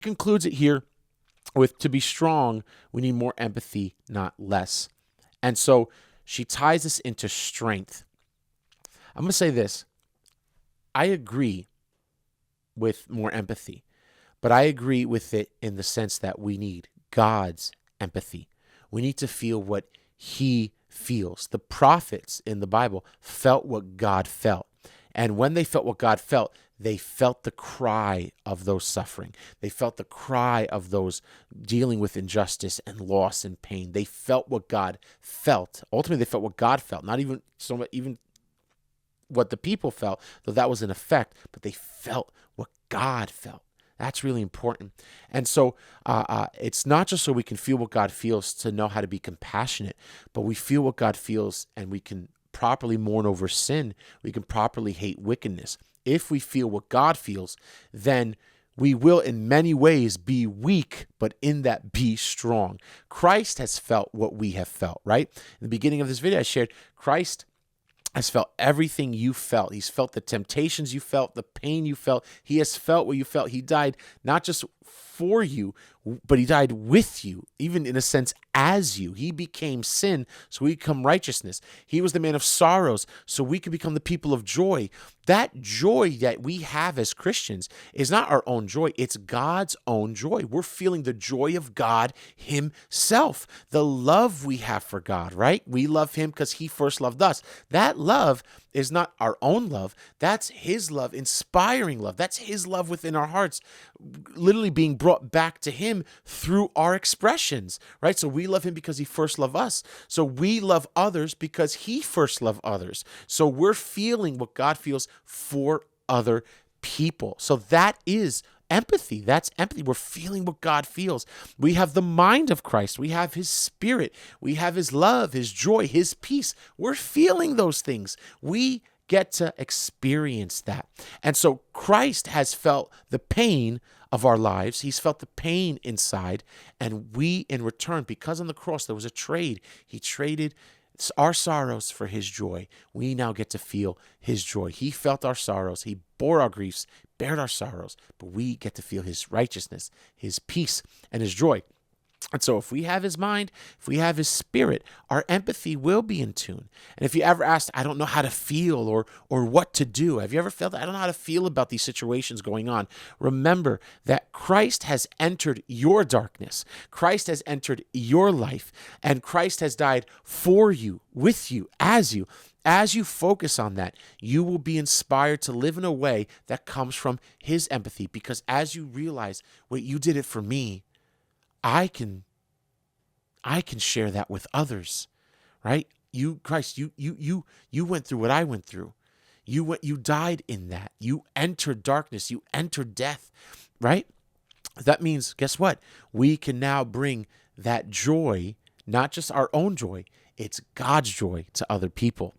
concludes it here with, to be strong, we need more empathy, not less. And so she ties this into strength. I'm going to say this. I agree with more empathy, but I agree with it in the sense that we need God's empathy. We need to feel what he feels. The prophets in the Bible felt what God felt. And when they felt what God felt, they felt the cry of those suffering. They felt the cry of those dealing with injustice and loss and pain. They felt what God felt. Ultimately, they felt what God felt, not even so much, even what the people felt, though that was an effect, but they felt what God felt. That's really important. And so it's not just so we can feel what God feels to know how to be compassionate, but we feel what God feels and we can properly mourn over sin. We can properly hate wickedness. If we feel what God feels, then we will in many ways be weak, but in that be strong. Christ has felt what we have felt, right? In the beginning of this video, I shared Christ has felt everything you felt. He's felt the temptations you felt, the pain you felt. He has felt what you felt. He died not just for you, but he died with you, even in a sense as you. He became sin so we become righteousness. He was the man of sorrows so we could become the people of joy. That joy that we have as Christians is not our own joy. It's God's own joy. We're feeling the joy of God himself, the love we have for God, right? We love him because he first loved us. That love is not our own love. That's his love, inspiring love. That's his love within our hearts, literally being brought back to him through our expressions, right? So we love him because he first loved us. So we love others because he first loved others. So we're feeling what God feels for other people. So that is empathy. That's empathy. We're feeling what God feels. We have the mind of Christ. We have his spirit. We have his love, his joy, his peace. We're feeling those things. We get to experience that. And so Christ has felt the pain of our lives. He's felt the pain inside. And we, in return, because on the cross there was a trade, he traded our sorrows for his joy. We now get to feel his joy. He felt our sorrows. He bore our griefs, bared our sorrows, but we get to feel his righteousness, his peace, and his joy. And so if we have his mind, if we have his spirit, our empathy will be in tune. And if you ever asked, I don't know how to feel or what to do, have you ever felt that I don't know how to feel about these situations going on? Remember that Christ has entered your darkness. Christ has entered your life, and Christ has died for you, with you, as you. As you focus on that, you will be inspired to live in a way that comes from his empathy, because as you realize, wait, you did it for me, I can share that with others, right? You, Christ, you went through what I went through. You died in that. You entered darkness. You entered death, right? That means, guess what? We can now bring that joy, not just our own joy, it's God's joy to other people.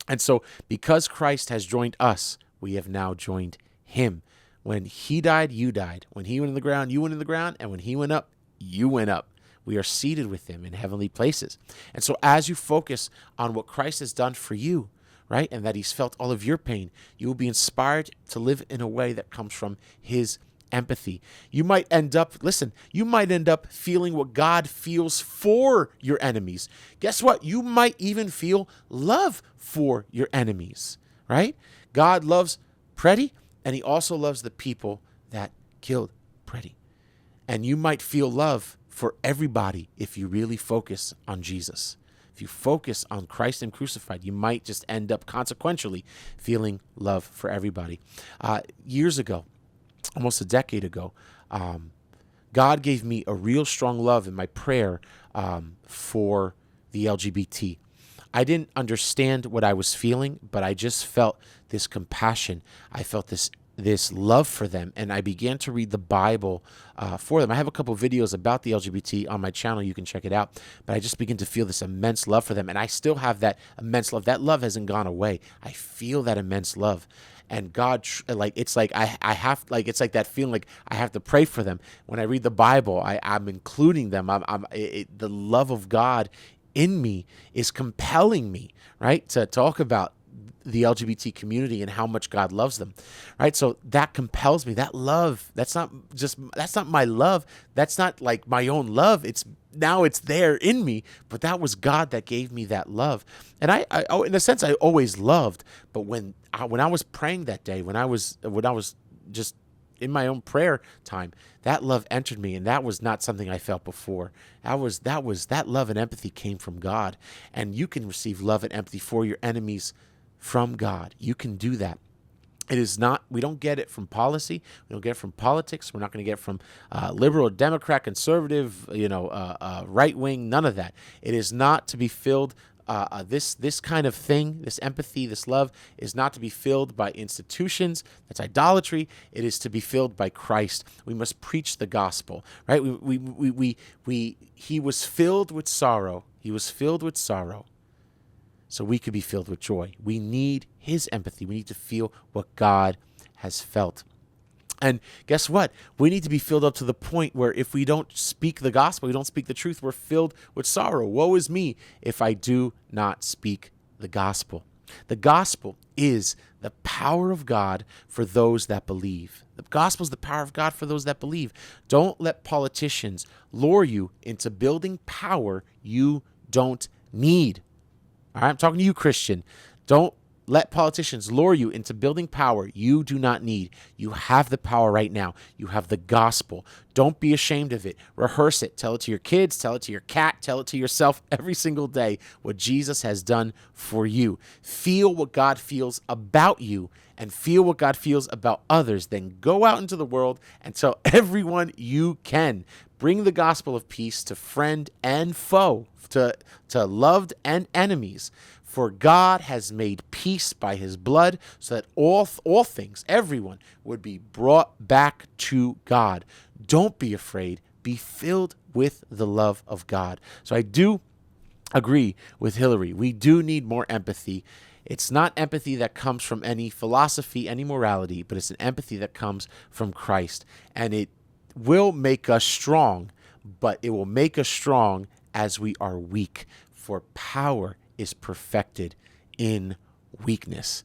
And so because Christ has joined us, we have now joined him. When he died, you died. When he went in the ground, you went in the ground. And when he went up, you went up. We are seated with him in heavenly places. And so as you focus on what Christ has done for you, right, and that he's felt all of your pain, you will be inspired to live in a way that comes from his empathy. You might end up feeling what God feels for your enemies. Guess what? You might even feel love for your enemies, right? God loves Preddy, and he also loves the people that killed Preddy. And you might feel love for everybody if you really focus on Jesus. If you focus on Christ and crucified, you might just end up consequentially feeling love for everybody. Years ago, almost a decade ago, God gave me a real strong love in my prayer for the LGBT. I didn't understand what I was feeling, but I just felt this compassion. I felt this love for them, and I began to read the Bible for them. I have a couple of videos about the LGBT on my channel. You can check it out. But I just began to feel this immense love for them, and I still have that immense love. That love hasn't gone away. I feel that immense love. And God, it's like that feeling like I have to pray for them. When I read the Bible, I'm including them. The love of God in me is compelling me, right, to talk about the LGBT community and how much God loves them, right? So that compels me. That love, that's not my love. That's not like my own love. It's there in me, but that was God that gave me that love. And I in a sense, I always loved, but when I was praying that day, when I was just in my own prayer time, that love entered me, and that was not something I felt before. That love and empathy came from God, and you can receive love and empathy for your enemies from God. You can do that. It is not, we don't get it from policy. We don't get it from politics. We're not going to get it from liberal, Democrat, conservative, right wing, none of that. It is not to be filled. This kind of thing, this empathy, this love, is not to be filled by institutions. That's idolatry. It is to be filled by Christ. We must preach the gospel, right? He was filled with sorrow. He was filled with sorrow, so we could be filled with joy. We need his empathy. We need to feel what God has felt. And guess what? We need to be filled up to the point where if we don't speak the gospel, we don't speak the truth, we're filled with sorrow. Woe is me if I do not speak the gospel. The gospel is the power of God for those that believe. The gospel is the power of God for those that believe. Don't let politicians lure you into building power you don't need. All right, I'm talking to you, Christian. Don't let politicians lure you into building power you do not need. You have the power right now. You have the gospel. Don't be ashamed of it. Rehearse it. Tell it to your kids. Tell it to your cat. Tell it to yourself every single day what Jesus has done for you. Feel what God feels about you and feel what God feels about others. Then go out into the world and tell everyone you can. Bring the gospel of peace to friend and foe, to loved and enemies. For God has made peace by his blood so that all things, everyone, would be brought back to God. Don't be afraid. Be filled with the love of God. So I do agree with Hillary. We do need more empathy. It's not empathy that comes from any philosophy, any morality, but it's an empathy that comes from Christ. And it will make us strong, but it will make us strong as we are weak. For power is perfected in weakness.